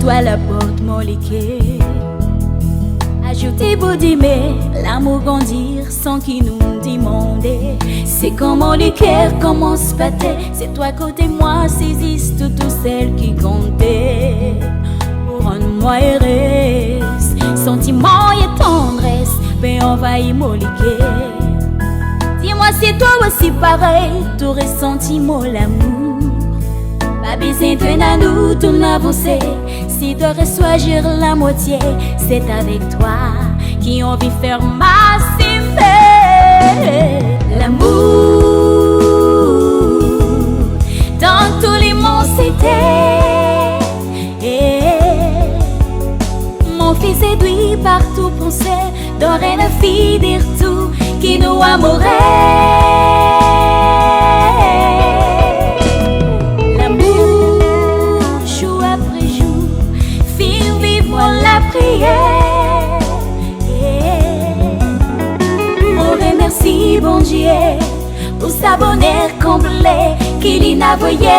toi la porte mon liquide. Ajoutez beau d'aimer, l'amour grandir sans qu'il nous demande. C'est comme mon liqueur commence à battre. C'est toi côté moi, saisisse tout celle qui comptait. Pour rendre moi heureuse, sentiment et tendresse, ben envahit mon liqueur. Dis-moi si toi aussi pareil, tout ressentiment l'amour. Pas besoin de nous tout avancer. Si toi reçois la moitié, c'est avec toi qui on vit faire m'assimer. L'amour dans tous les mondes c'était. Mon fils séduit par tout pensée, d'oreille la fille dire tout qui nous amourait. La prière, on remercie bon Dieu pour sa bonheur complet qu'il a envoyé.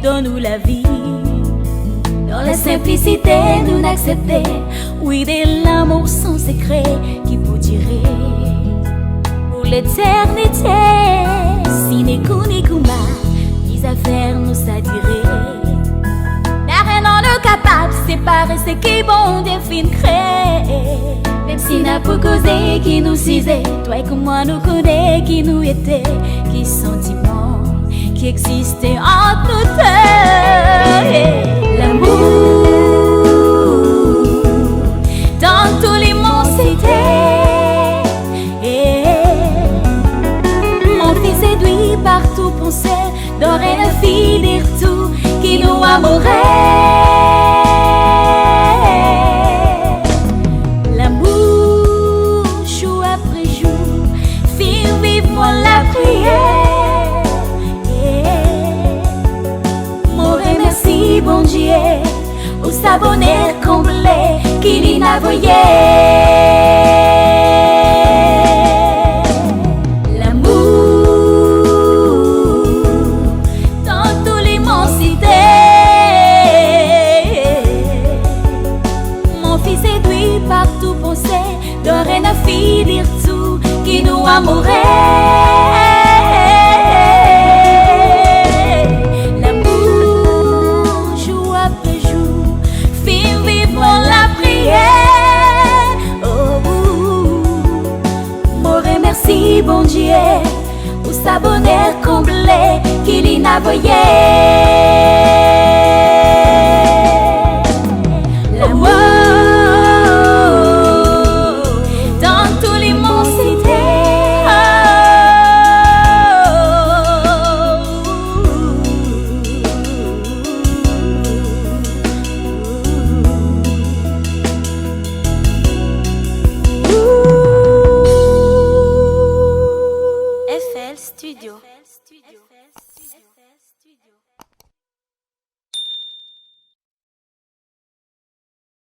Donne-nous la vie, dans la simplicité nous n'accepter. Oui, de l'amour sans secret qui peut durer pour l'éternité. Si n'est qu'une les affaires nous s'attirer. La reine en est capable de séparer ce qui bon des films créés. Même si n'a pas causé qui nous cisait, toi et moi nous connaît qui nous était, qui sentiment qui existait entre nous deux. L'amour dans tous les mondes c'était. Mon fils séduit par tout pensée, d'oreille la fille dire tout qui nous amourait. L'amour jour après jour, fait vivre la prière. Bon Dieu, pour sa bonheur complet qu'il a envoyé. L'amour dans tous les mondes cités. Mon fils séduit par tout pensée, d'oreille la fille dire tout qui nous amourait. Merci bon Dieu pour sa bonheur complet qu'il a envoyé.